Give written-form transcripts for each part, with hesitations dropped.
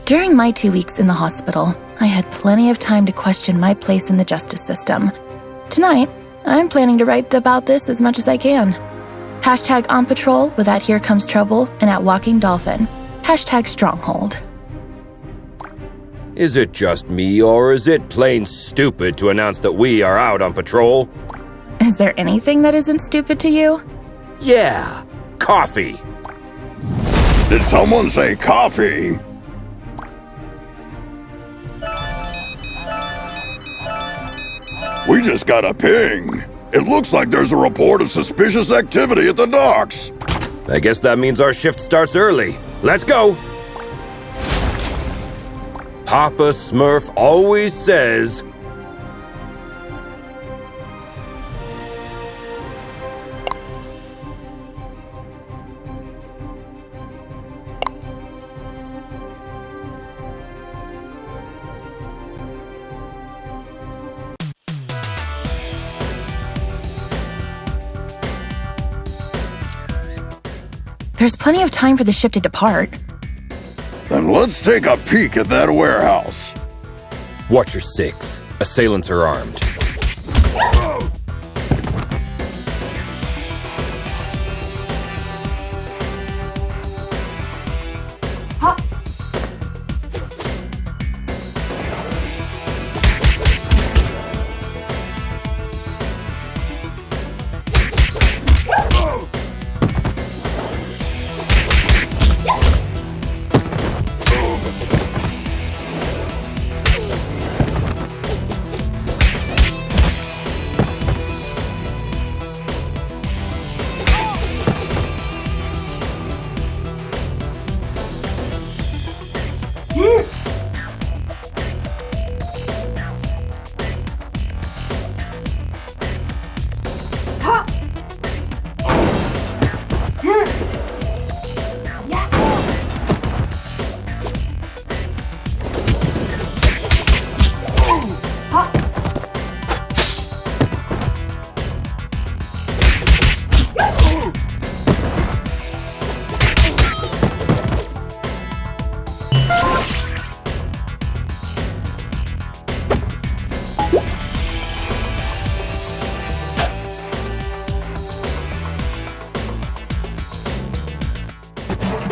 During my 2 weeks in the hospital, I had plenty of time to question my place in the justice system. Tonight, I'm planning to write about this as much as I can. Hashtag on patrol with at Here Comes Trouble and at Walking Dolphin. Hashtag Stronghold. Is it just me, or is it plain stupid to announce that we are out on patrol? Is there anything that isn't stupid to you? Yeah, coffee. Did someone say coffee? We just got a ping. It looks like there's a report of suspicious activity at the docks. I guess that means our shift starts early. Let's go! Papa Smurf always says... There's plenty of time for the ship to depart. Then let's take a peek at that warehouse. Watch your six. Assailants are armed.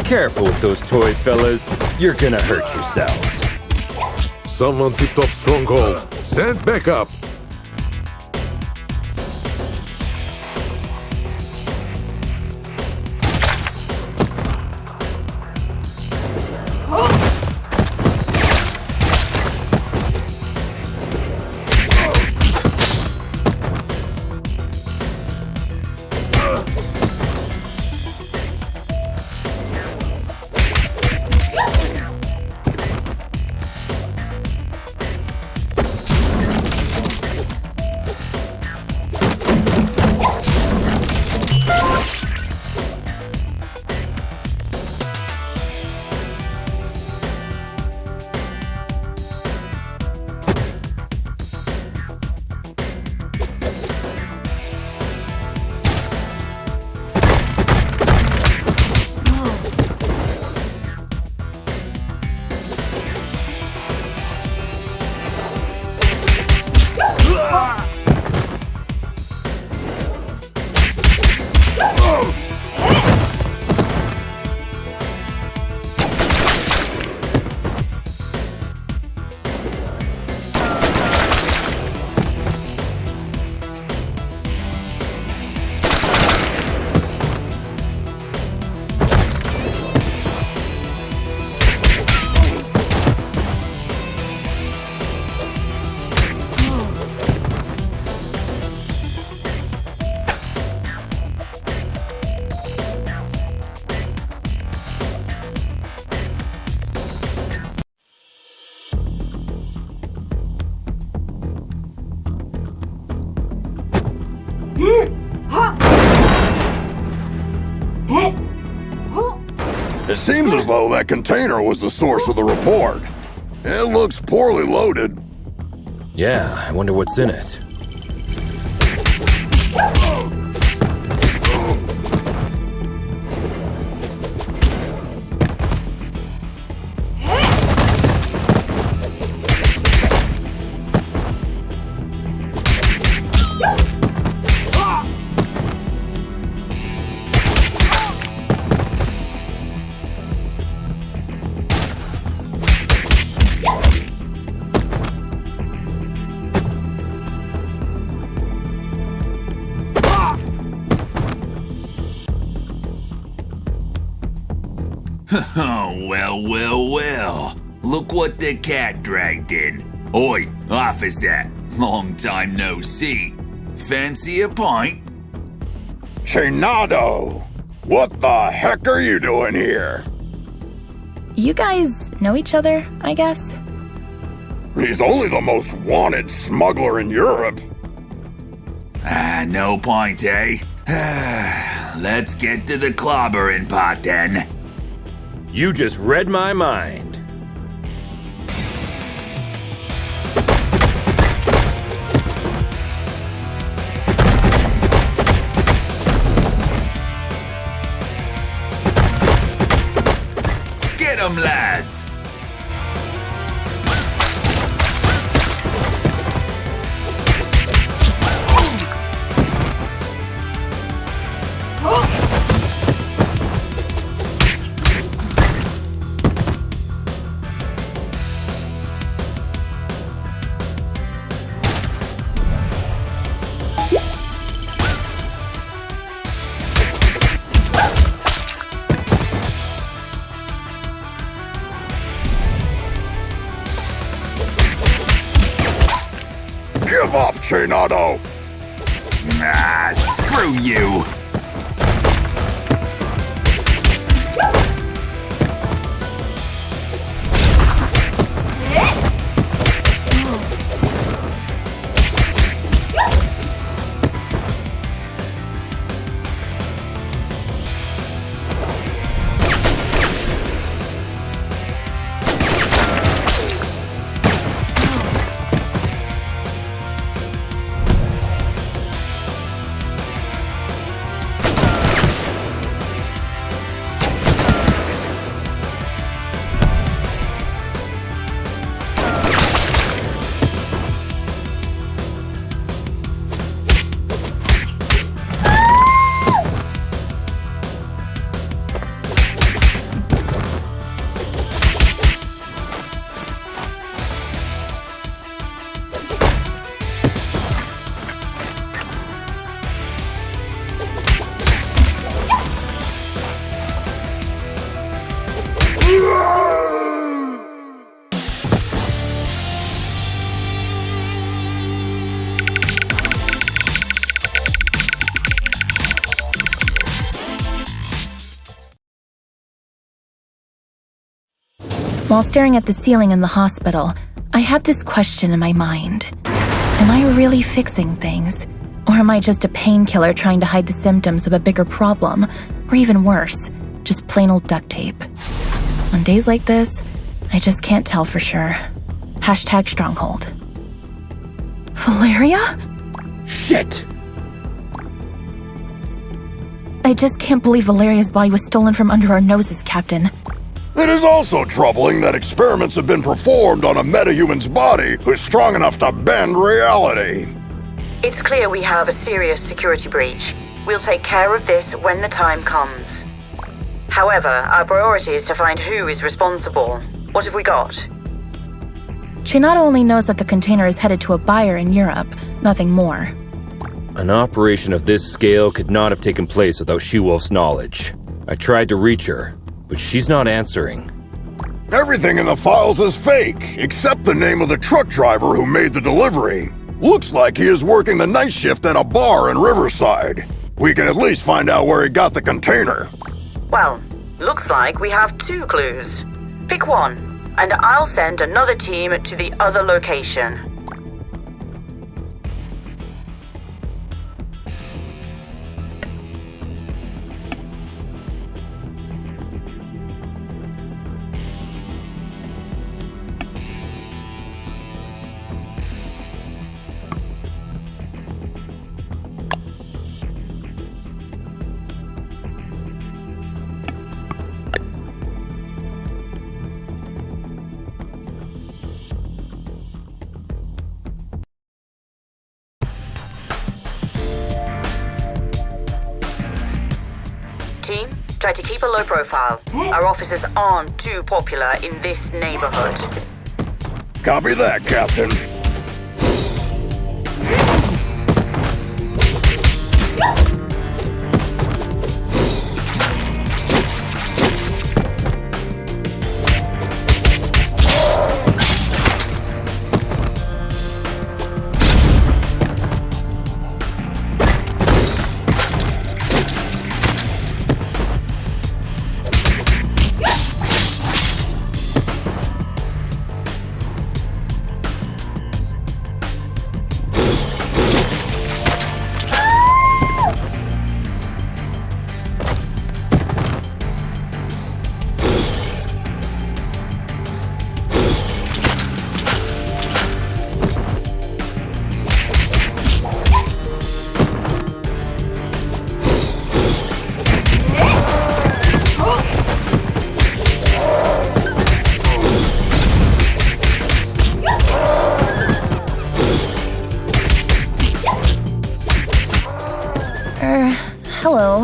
Careful with those toys, fellas. You're gonna hurt yourselves. Someone tipped off Stronghold. Send backup. It seems as though that container was the source of the report. It looks poorly loaded. Yeah, I wonder what's in it. Oh, well. Look what the cat dragged in. Oi, officer. Long time no see. Fancy a pint? Chinado! What the heck are you doing here? You guys know each other, I guess? He's only the most wanted smuggler in Europe. No point, eh? Let's get to the clobbering pot then. You just read my mind. Get 'em, lads! Give up, Chinado! Screw you! While staring at the ceiling in the hospital, I had this question in my mind. Am I really fixing things? Or am I just a painkiller trying to hide the symptoms of a bigger problem? Or even worse, just plain old duct tape? On days like this, I just can't tell for sure. Hashtag stronghold. Valeria? Shit! I just can't believe Valeria's body was stolen from under our noses, Captain. It is also troubling that experiments have been performed on a metahuman's body who's strong enough to bend reality. It's clear we have a serious security breach. We'll take care of this when the time comes. However, our priority is to find who is responsible. What have we got? Chinado only knows that the container is headed to a buyer in Europe, nothing more. An operation of this scale could not have taken place without She-Wolf's knowledge. I tried to reach her, but she's not answering. Everything in the files is fake, except the name of the truck driver who made the delivery. Looks like he is working the night shift at a bar in Riverside. We can at least find out where he got the container. Well, looks like we have 2 clues. Pick one, and I'll send another team to the other location. Team, try to keep a low profile. Our officers aren't too popular in this neighborhood. Copy that, Captain.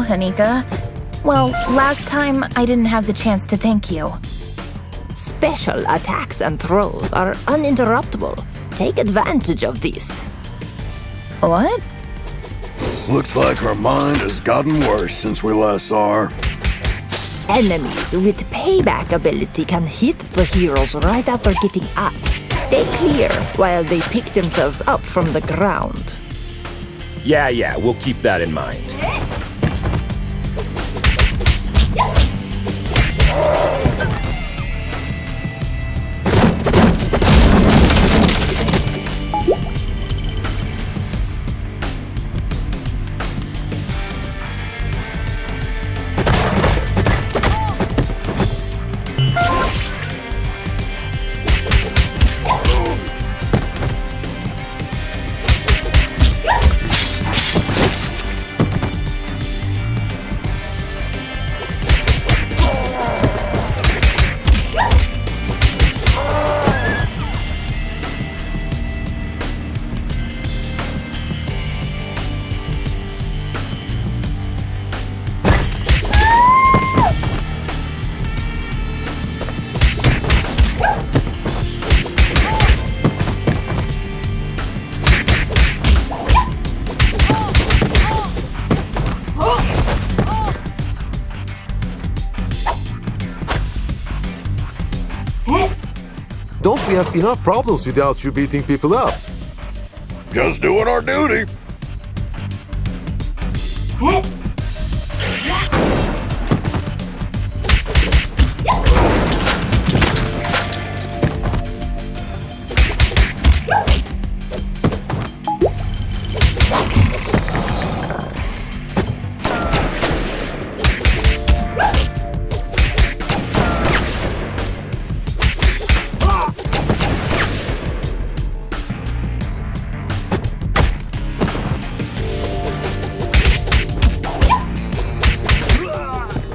Anika. Well, last time I didn't have the chance to thank you. Special attacks and throws are uninterruptible. Take advantage of these. What? Looks like our mind has gotten worse since we last saw her. Enemies with payback ability can hit the heroes right after getting up. Stay clear while they pick themselves up from the ground. Yeah, we'll keep that in mind. Don't we have enough problems without you beating people up? Just doing our duty.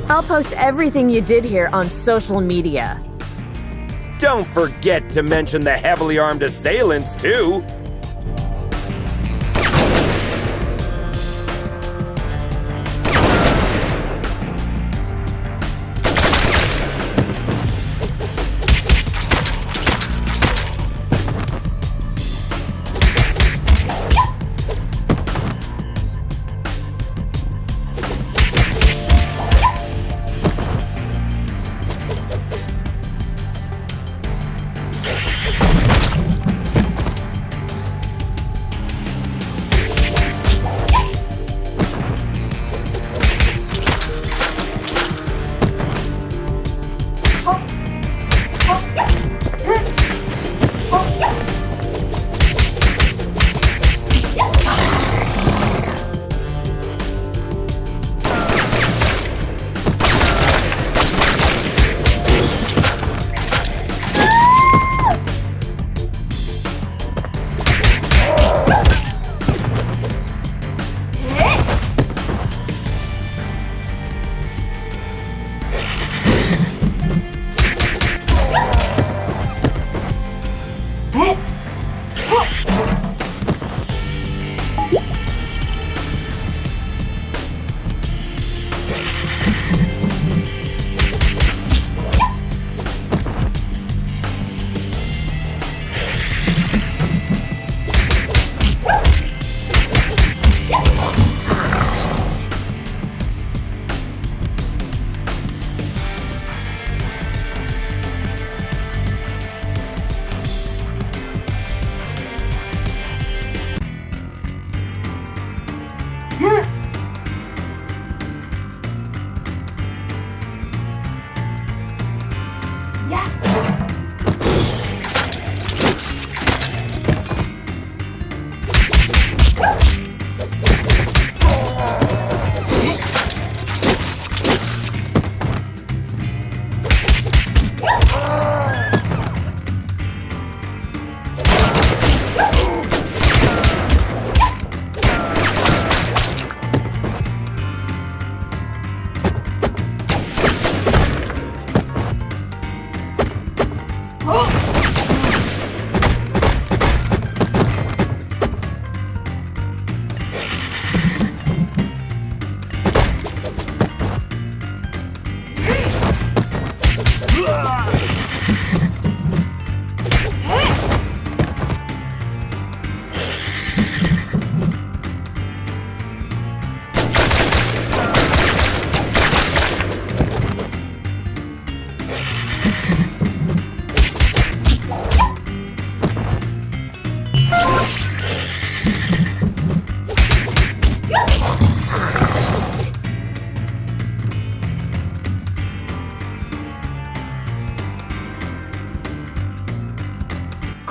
I'll post everything you did here on social media. Don't forget to mention the heavily armed assailants, too.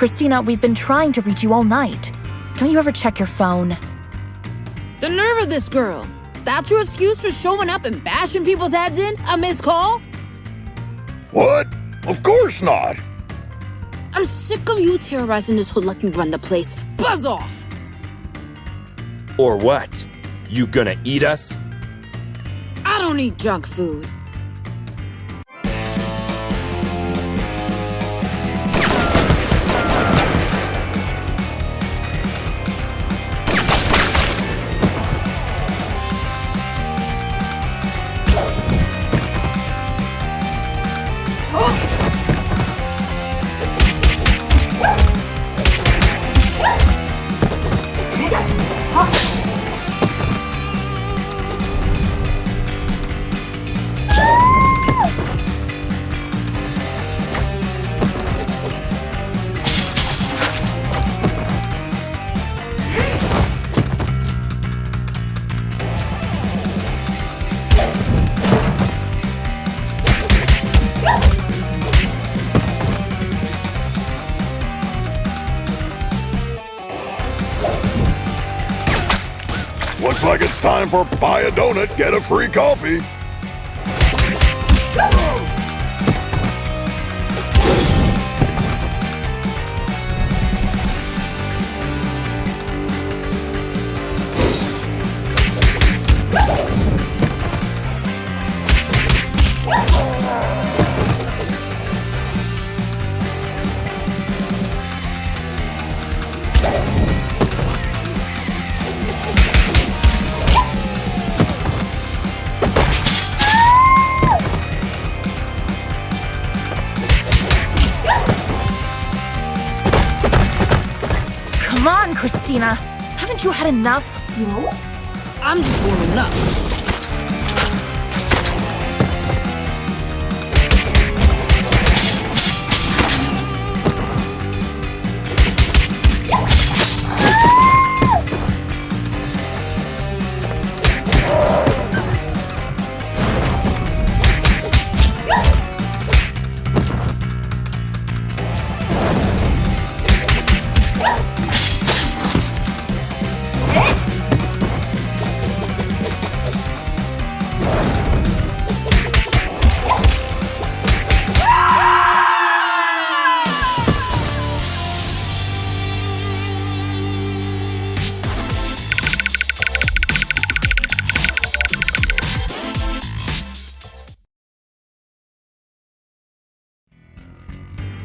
Christina, we've been trying to reach you all night. Don't you ever check your phone? The nerve of this girl. That's your excuse for showing up and bashing people's heads in? A missed call? What? Of course not. I'm sick of you terrorizing this hood like you run the place. Buzz off! Or what? You gonna eat us? I don't eat junk food. Looks like it's time for buy a donut, get a free coffee. Come on, Christina. Haven't you had enough? No. I'm just warming up.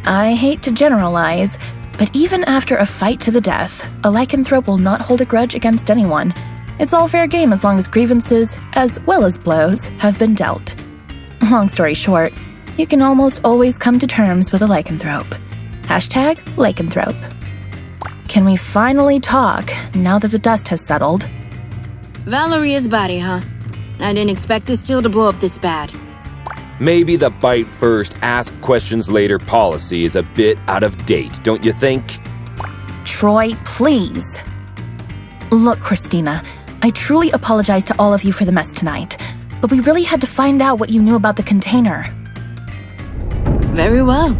I hate to generalize, but even after a fight to the death, a lycanthrope will not hold a grudge against anyone. It's all fair game as long as grievances, as well as blows, have been dealt. Long story short, you can almost always come to terms with a lycanthrope. Hashtag lycanthrope. Can we finally talk now that the dust has settled? Valeria's body, huh? I didn't expect this chill to blow up this bad. Maybe the bite first, ask questions later policy is a bit out of date, don't you think? Troy, please. Look, Christina, I truly apologize to all of you for the mess tonight, but we really had to find out what you knew about the container. Very well.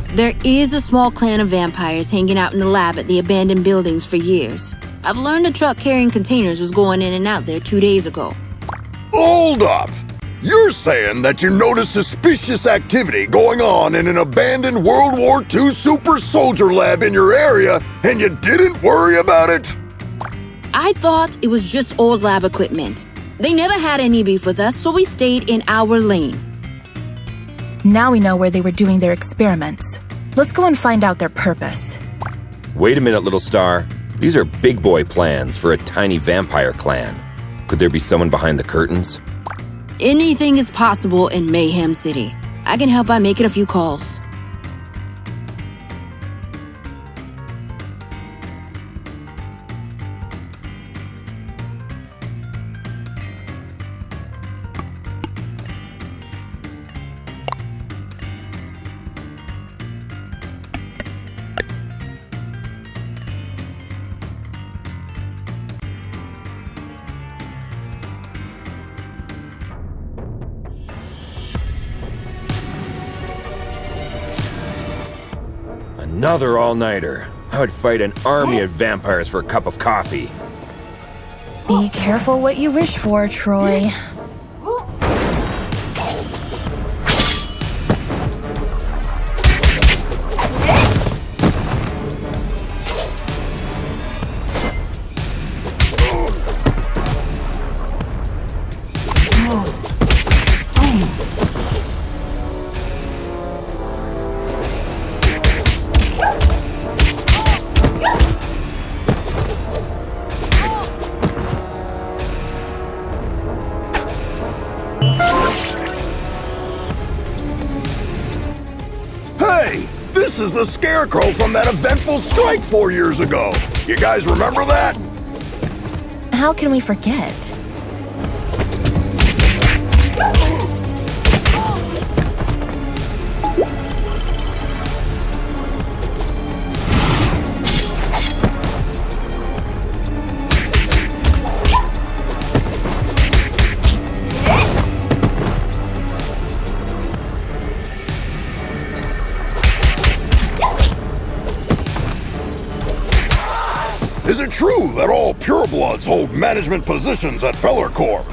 There is a small clan of vampires hanging out in the lab at the abandoned buildings for years. I've learned a truck carrying containers was going in and out there 2 days ago. Hold up! You're saying that you noticed suspicious activity going on in an abandoned World War II super soldier lab in your area, and you didn't worry about it? I thought it was just old lab equipment. They never had any beef with us, so we stayed in our lane. Now we know where they were doing their experiments. Let's go and find out their purpose. Wait a minute, little star. These are big boy plans for a tiny vampire clan. Could there be someone behind the curtains? Anything is possible in Mayhem City. I can help by making a few calls. Another all-nighter. I would fight an army of vampires for a cup of coffee. Be careful what you wish for, Troy. Hey! This is the Scarecrow from that eventful strike 4 years ago! You guys remember that? How can we forget? Is it true that all purebloods hold management positions at Feller Corp?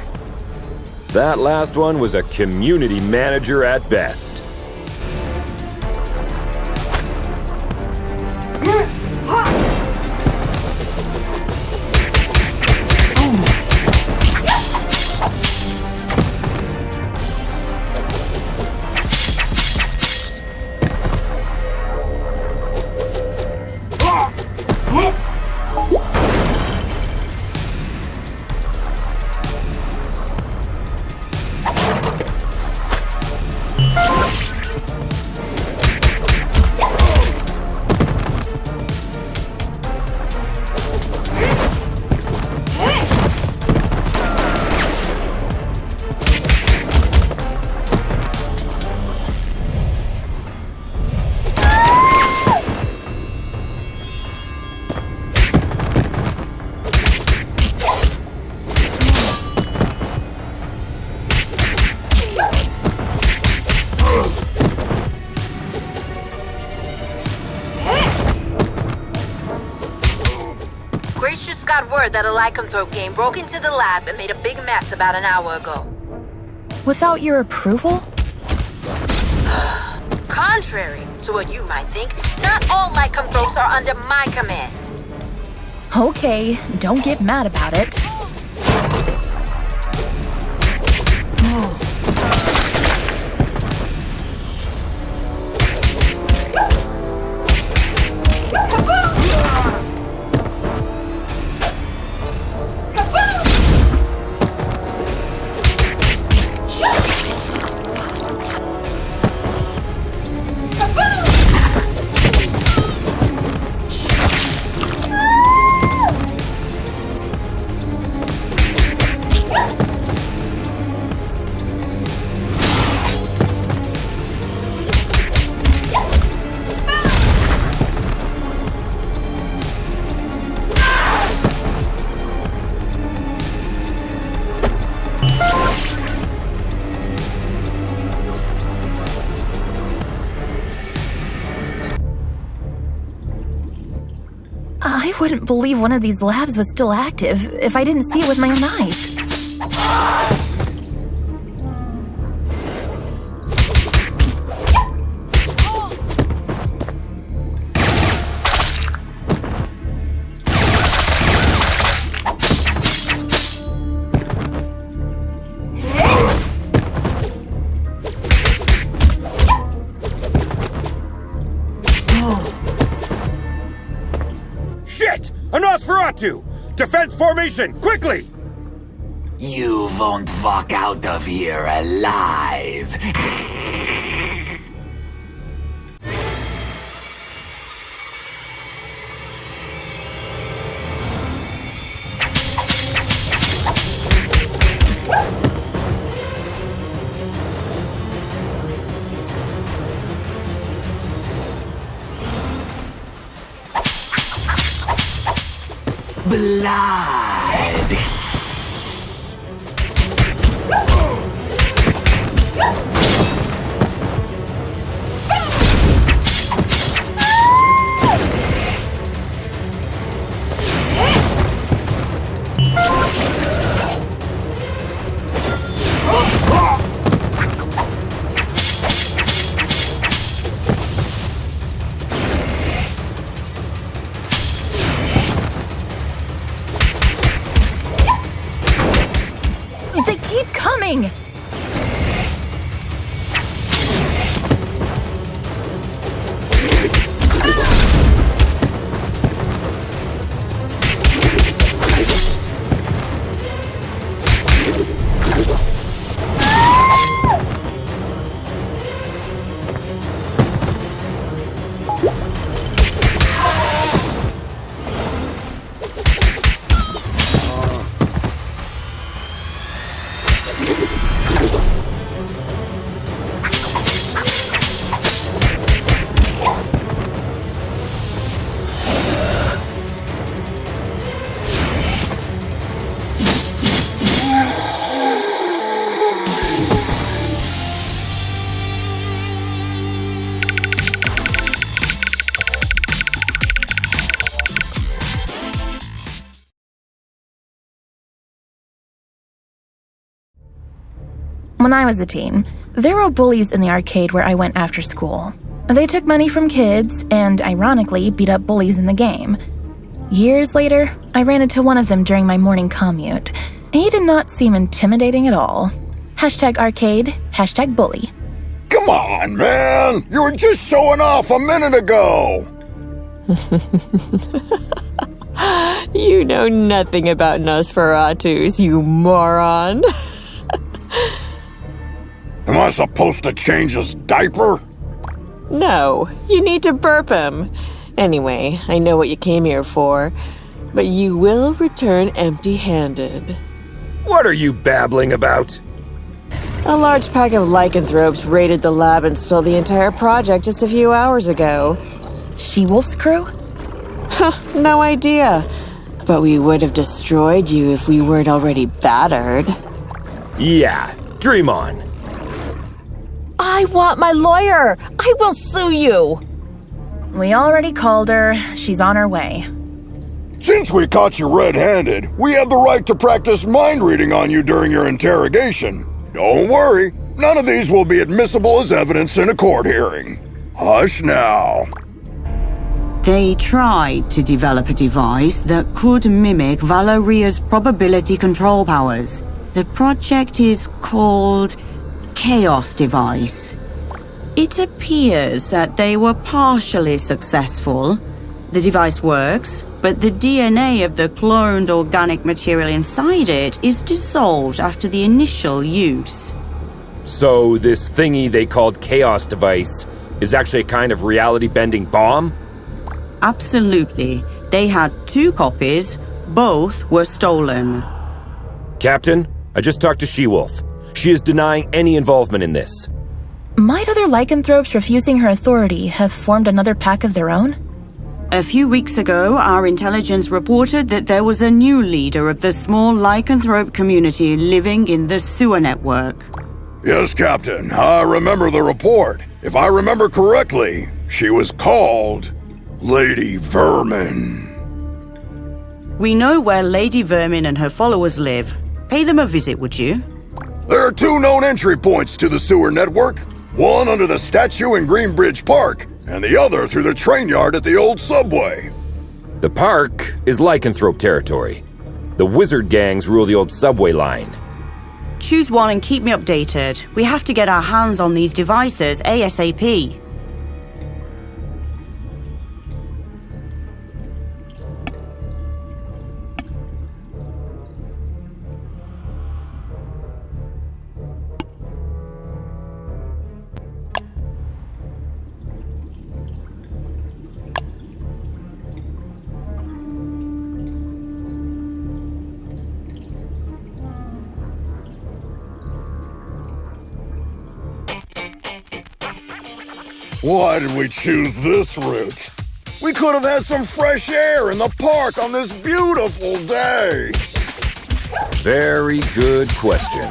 That last one was a community manager at best. Grace just got word that a lycanthrope game broke into the lab and made a big mess about an hour ago. Without your approval? Contrary to what you might think, not all lycanthropes are under my command. Okay, don't get mad about it. I wouldn't believe one of these labs was still active if I didn't see it with my own eyes. Shit! A Nosferatu! Defense formation, quickly! You won't walk out of here alive. Blood. When I was a teen, there were bullies in the arcade where I went after school. They took money from kids and, ironically, beat up bullies in the game. Years later, I ran into one of them during my morning commute. He did not seem intimidating at all. #arcade, #bully. Come on, man! You were just showing off a minute ago! You know nothing about Nosferatus, you moron. Am I supposed to change his diaper? No, you need to burp him. Anyway, I know what you came here for, but you will return empty-handed. What are you babbling about? A large pack of lycanthropes raided the lab and stole the entire project just a few hours ago. She-Wolf's crew? No idea. But we would have destroyed you if we weren't already battered. Yeah, dream on. I want my lawyer! I will sue you! We already called her. She's on her way. Since we caught you red-handed, we have the right to practice mind reading on you during your interrogation. Don't worry, none of these will be admissible as evidence in a court hearing. Hush now. They tried to develop a device that could mimic Valoria's probability control powers. The project is called Chaos Device. It appears that they were partially successful. The device works, but the DNA of the cloned organic material inside it is dissolved after the initial use. So this thingy they called Chaos Device is actually a kind of reality-bending bomb? Absolutely. They had 2 copies. Both were stolen. Captain, I just talked to She-Wolf. She is denying any involvement in this. Might other lycanthropes refusing her authority have formed another pack of their own? A few weeks ago, our intelligence reported that there was a new leader of the small lycanthrope community living in the sewer network. Yes, Captain, I remember the report. If I remember correctly, she was called Lady Vermin. We know where Lady Vermin and her followers live. Pay them a visit, would you? There are 2 known entry points to the sewer network. One under the statue in Greenbridge Park, and the other through the train yard at the old subway. The park is lycanthrope territory. The wizard gangs rule the old subway line. Choose one and keep me updated. We have to get our hands on these devices ASAP. Why did we choose this route? We could have had some fresh air in the park on this beautiful day. Very good question.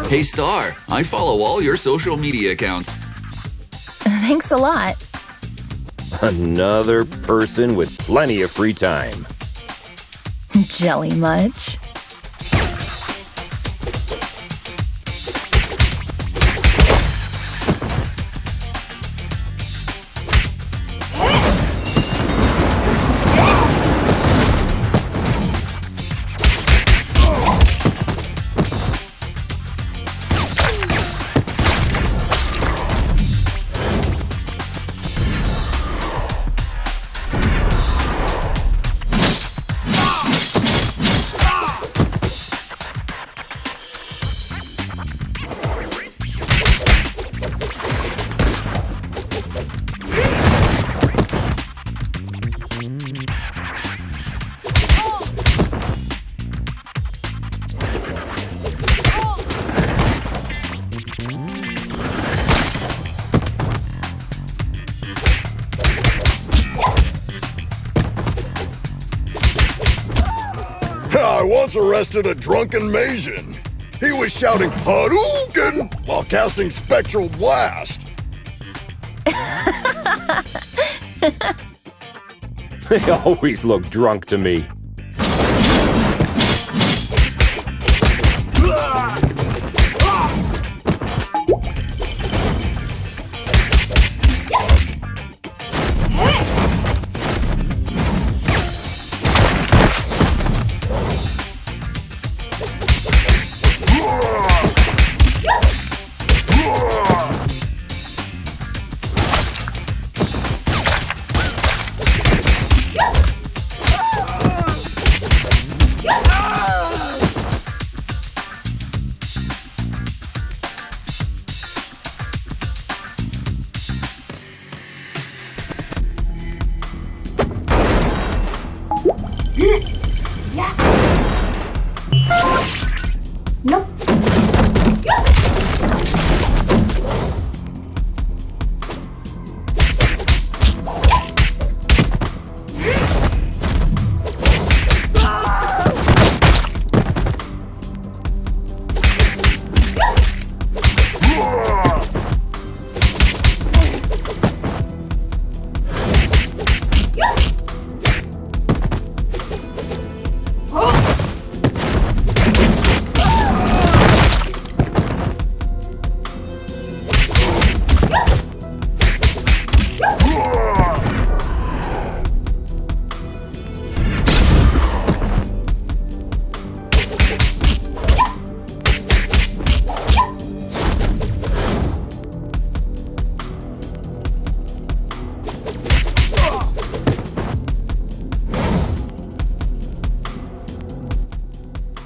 Hey Star, I follow all your social media accounts. Thanks a lot. Another person with plenty of free time. Jelly much? I once arrested a drunken Maysian. He was shouting Hadouken while casting Spectral Blast. They always look drunk to me.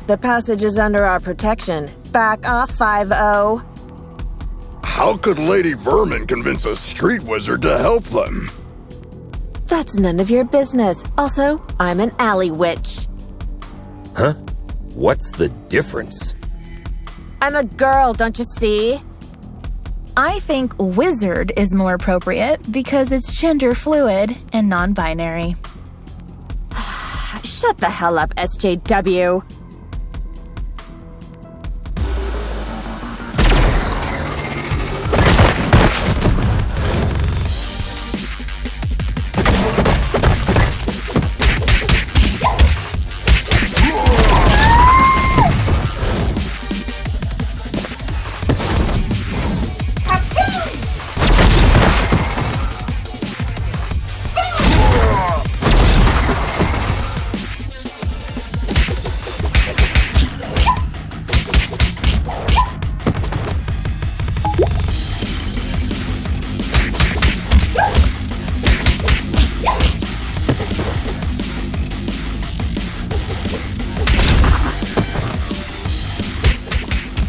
The passage is under our protection. Back off, 5-0. How could Lady Vermin convince a street wizard to help them? That's none of your business. Also, I'm an alley witch. Huh? What's the difference? I'm a girl, don't you see? I think wizard is more appropriate because it's gender fluid and non-binary. Shut the hell up, SJW.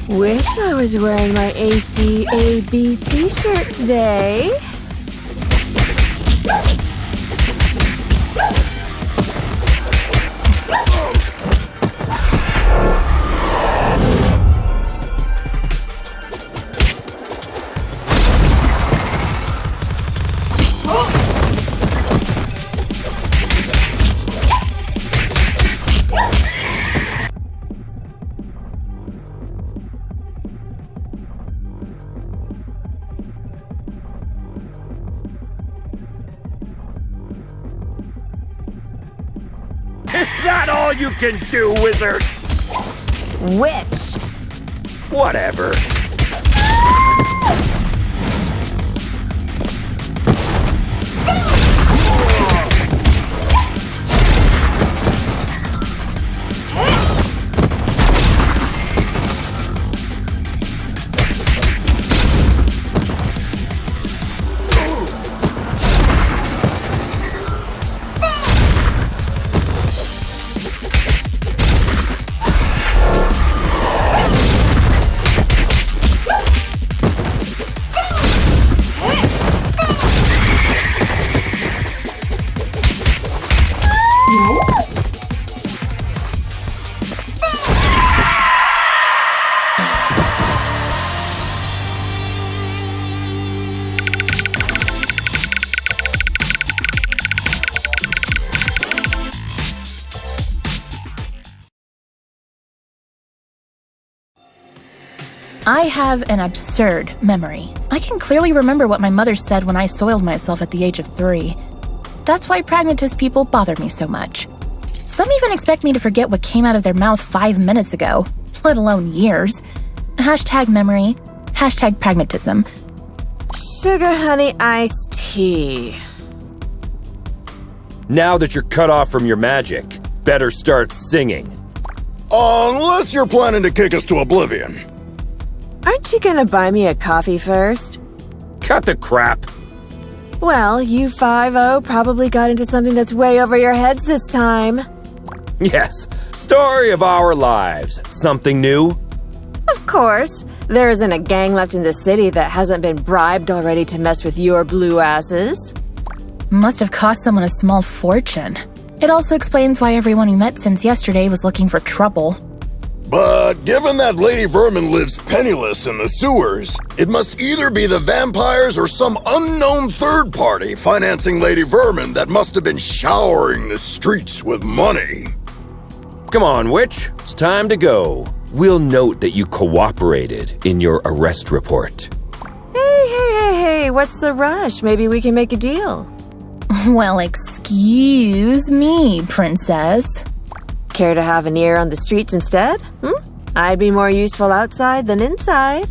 Wish I was wearing my ACAB t-shirt today. all you can do, wizard? Witch. Whatever. I have an absurd memory. I can clearly remember what my mother said when I soiled myself at the age of 3. That's why pragmatist people bother me so much. Some even expect me to forget what came out of their mouth 5 minutes ago, let alone years. #memory, #pragmatism. Sugar honey iced tea. Now that you're cut off from your magic, better start singing. Unless you're planning to kick us to oblivion. Aren't you gonna buy me a coffee first? Cut the crap. Well, you 5-0 probably got into something that's way over your heads this time. Yes, story of our lives. Something new? Of course. There isn't a gang left in the city that hasn't been bribed already to mess with your blue asses. Must have cost someone a small fortune. It also explains why everyone we met since yesterday was looking for trouble. But given that Lady Vermin lives penniless in the sewers, it must either be the vampires or some unknown third party financing Lady Vermin that must have been showering the streets with money. Come on, witch. It's time to go. We'll note that you cooperated in your arrest report. Hey, what's the rush? Maybe we can make a deal. Well, excuse me, princess. Care to have an ear on the streets instead? I'd be more useful outside than inside.